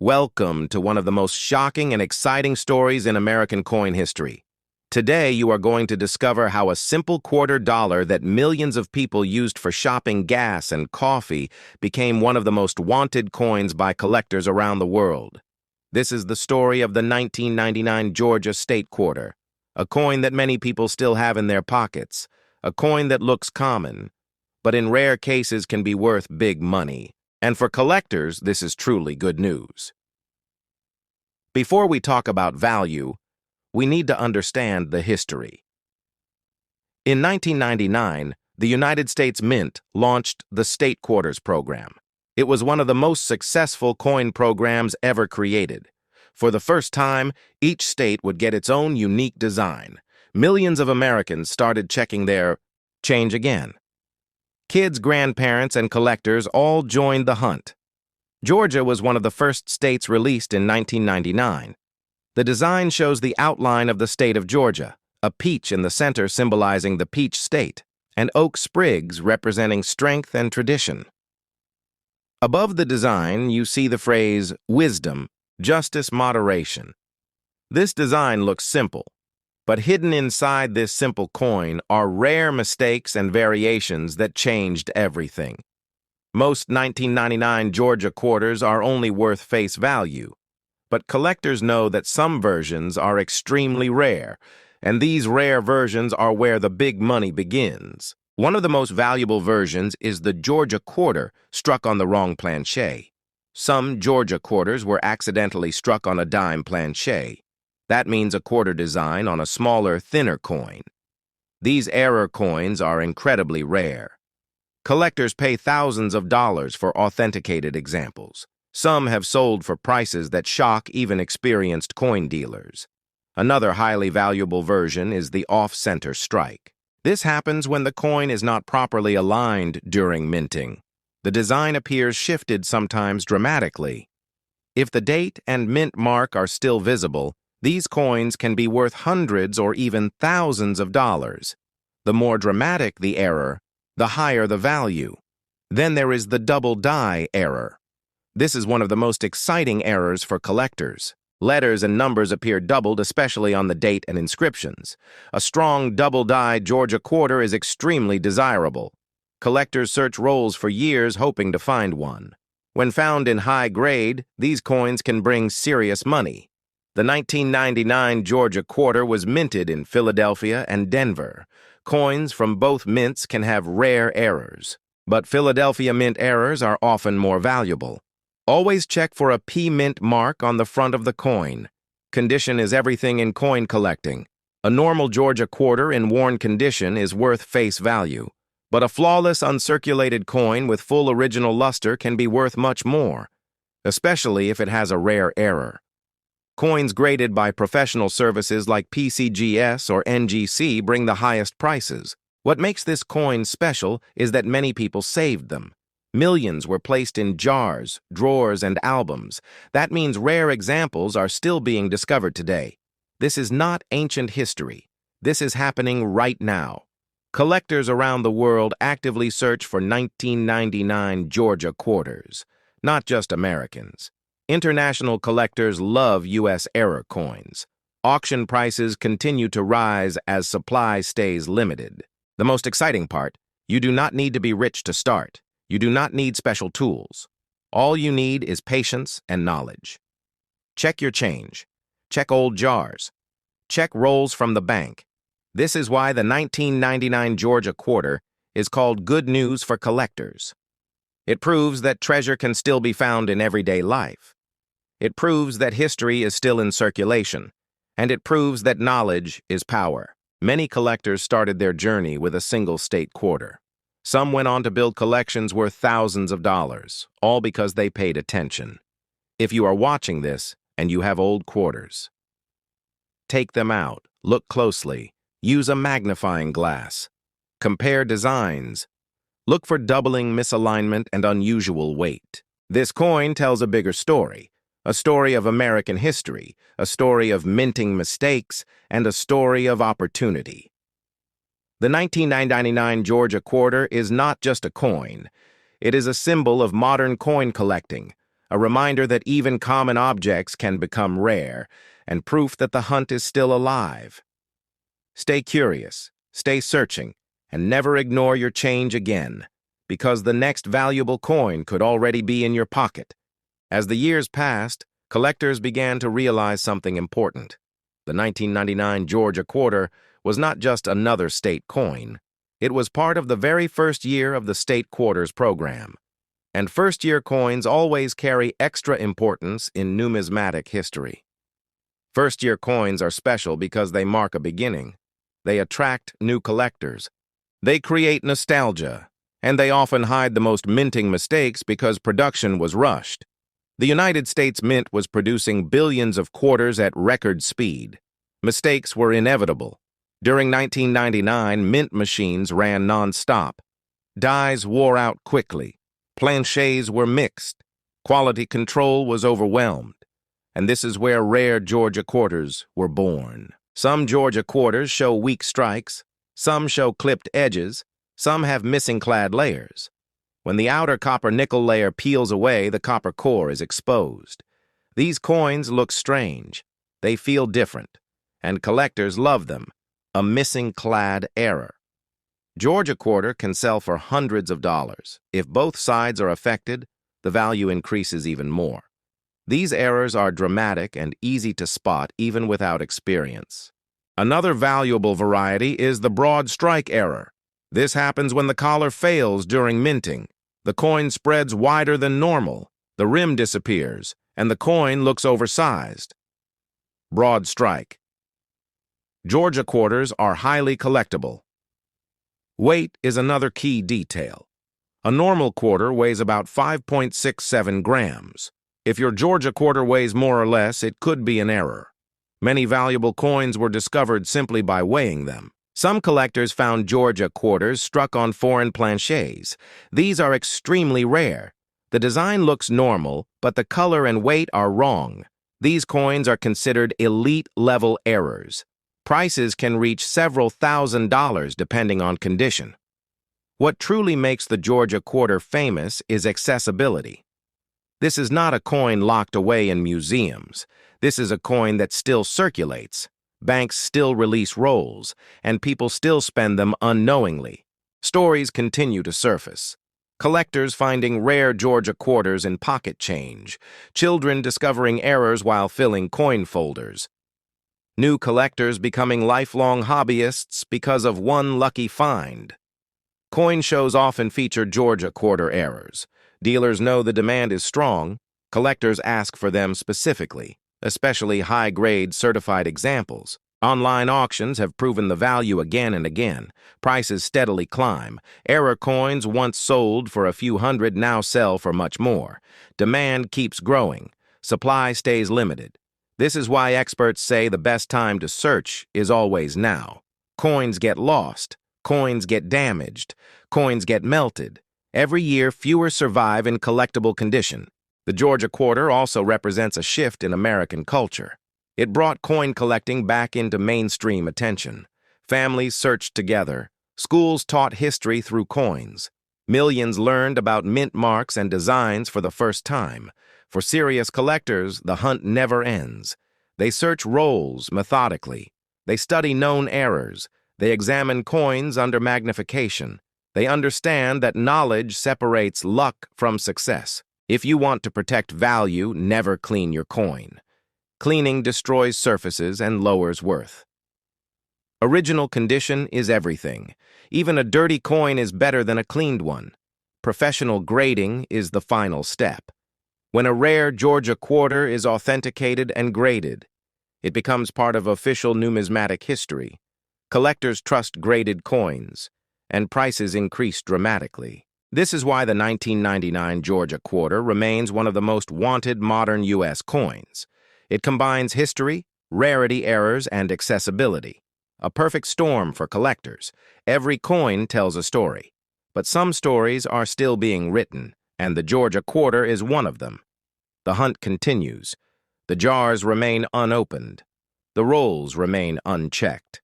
Welcome to one of the most shocking and exciting stories in American coin history. Today, you are going to discover how a simple $quarter that millions of people used for shopping gas and coffee became one of the most wanted coins by collectors around the world. This is the story of the 1999 Georgia State Quarter, a coin that many people still have in their pockets, a coin that looks common, but in rare cases can be worth big money. And for collectors, this is truly good news. Before we talk about value, we need to understand the history. In 1999, the United States Mint launched the State Quarters program. It was one of the most successful coin programs ever created. For the first time, each state would get its own unique design. Millions of Americans started checking their change again. Kids, grandparents, and collectors all joined the hunt. Georgia was one of the first states released in 1999. The design shows the outline of the state of Georgia, a peach in the center symbolizing the peach state, and oak sprigs representing strength and tradition. Above the design, you see the phrase, wisdom, justice, moderation. This design looks simple, but hidden inside this simple coin are rare mistakes and variations that changed everything. Most 1999 Georgia quarters are only worth face value, but collectors know that some versions are extremely rare, and these rare versions are where the big money begins. One of the most valuable versions is the Georgia quarter struck on the wrong planchet. Some Georgia quarters were accidentally struck on a dime planchet. That means a quarter design on a smaller, thinner coin. These error coins are incredibly rare. Collectors pay thousands of dollars for authenticated examples. Some have sold for prices that shock even experienced coin dealers. Another highly valuable version is the off-center strike. This happens when the coin is not properly aligned during minting. The design appears shifted sometimes dramatically. If the date and mint mark are still visible, these coins can be worth hundreds or even thousands of dollars. The more dramatic the error, the higher the value. Then there is the double die error. This is one of the most exciting errors for collectors. Letters and numbers appear doubled, especially on the date and inscriptions. A strong double die Georgia quarter is extremely desirable. Collectors search rolls for years hoping to find one. When found in high grade, these coins can bring serious money. The 1999 Georgia quarter was minted in Philadelphia and Denver. Coins from both mints can have rare errors, but Philadelphia mint errors are often more valuable. Always check for a P mint mark on the front of the coin. Condition is everything in coin collecting. A normal Georgia quarter in worn condition is worth face value, but a flawless uncirculated coin with full original luster can be worth much more, especially if it has a rare error. Coins graded by professional services like PCGS or NGC bring the highest prices. What makes this coin special is that many people saved them. Millions were placed in jars, drawers, and albums. That means rare examples are still being discovered today. This is not ancient history. This is happening right now. Collectors around the world actively search for 1999 Georgia quarters, not just Americans. International collectors love U.S. error coins. Auction prices continue to rise as supply stays limited. The most exciting part, you do not need to be rich to start. You do not need special tools. All you need is patience and knowledge. Check your change. Check old jars. Check rolls from the bank. This is why the 1999 Georgia quarter is called good news for collectors. It proves that treasure can still be found in everyday life. It proves that history is still in circulation, and it proves that knowledge is power. Many collectors started their journey with a single state quarter. Some went on to build collections worth thousands of dollars, all because they paid attention. If you are watching this and you have old quarters, take them out, look closely, use a magnifying glass, compare designs, look for doubling, misalignment, and unusual weight. This coin tells a bigger story. A story of American history, a story of minting mistakes, and a story of opportunity. The 1999 Georgia quarter is not just a coin. It is a symbol of modern coin collecting, a reminder that even common objects can become rare, and proof that the hunt is still alive. Stay curious, stay searching, and never ignore your change again, because the next valuable coin could already be in your pocket. As the years passed, collectors began to realize something important. The 1999 Georgia quarter was not just another state coin. It was part of the very first year of the state quarters program. And first-year coins always carry extra importance in numismatic history. First-year coins are special because they mark a beginning. They attract new collectors. They create nostalgia, and they often hide the most minting mistakes because production was rushed. The United States Mint was producing billions of quarters at record speed. Mistakes were inevitable. During 1999, mint machines ran non-stop. Dies wore out quickly. Planchets were mixed. Quality control was overwhelmed. And this is where rare Georgia quarters were born. Some Georgia quarters show weak strikes. Some show clipped edges. Some have missing clad layers. When the outer copper-nickel layer peels away, the copper core is exposed. These coins look strange. They feel different. And collectors love them. A missing clad error. Georgia quarter can sell for hundreds of dollars. If both sides are affected, the value increases even more. These errors are dramatic and easy to spot even without experience. Another valuable variety is the broad strike error. This happens when the collar fails during minting. The coin spreads wider than normal, the rim disappears, and the coin looks oversized. Broad strike. Georgia quarters are highly collectible. Weight is another key detail. A normal quarter weighs about 5.67 grams. If your Georgia quarter weighs more or less, it could be an error. Many valuable coins were discovered simply by weighing them. Some collectors found Georgia quarters struck on foreign planchets. These are extremely rare. The design looks normal, but the color and weight are wrong. These coins are considered elite-level errors. Prices can reach several $1,000s depending on condition. What truly makes the Georgia quarter famous is accessibility. This is not a coin locked away in museums. This is a coin that still circulates. Banks still release rolls, and people still spend them unknowingly. Stories continue to surface. Collectors finding rare Georgia quarters in pocket change. Children discovering errors while filling coin folders. New collectors becoming lifelong hobbyists because of one lucky find. Coin shows often feature Georgia quarter errors. Dealers know the demand is strong. Collectors ask for them specifically, especially high-grade certified examples. Online auctions have proven the value again and again. Prices steadily climb. Error coins once sold for a few hundred now sell for much more. Demand keeps growing. Supply stays limited. This is why experts say the best time to search is always now. Coins get lost. Coins get damaged. Coins get melted. Every year, fewer survive in collectible condition. The Georgia quarter also represents a shift in American culture. It brought coin collecting back into mainstream attention. Families searched together. Schools taught history through coins. Millions learned about mint marks and designs for the first time. For serious collectors, the hunt never ends. They search rolls methodically. They study known errors. They examine coins under magnification. They understand that knowledge separates luck from success. If you want to protect value, never clean your coin. Cleaning destroys surfaces and lowers worth. Original condition is everything. Even a dirty coin is better than a cleaned one. Professional grading is the final step. When a rare Georgia quarter is authenticated and graded, it becomes part of official numismatic history. Collectors trust graded coins, and prices increase dramatically. This is why the 1999 Georgia quarter remains one of the most wanted modern U.S. coins. It combines history, rarity errors, and accessibility. A perfect storm for collectors. Every coin tells a story. But some stories are still being written, and the Georgia quarter is one of them. The hunt continues. The jars remain unopened. The rolls remain unchecked.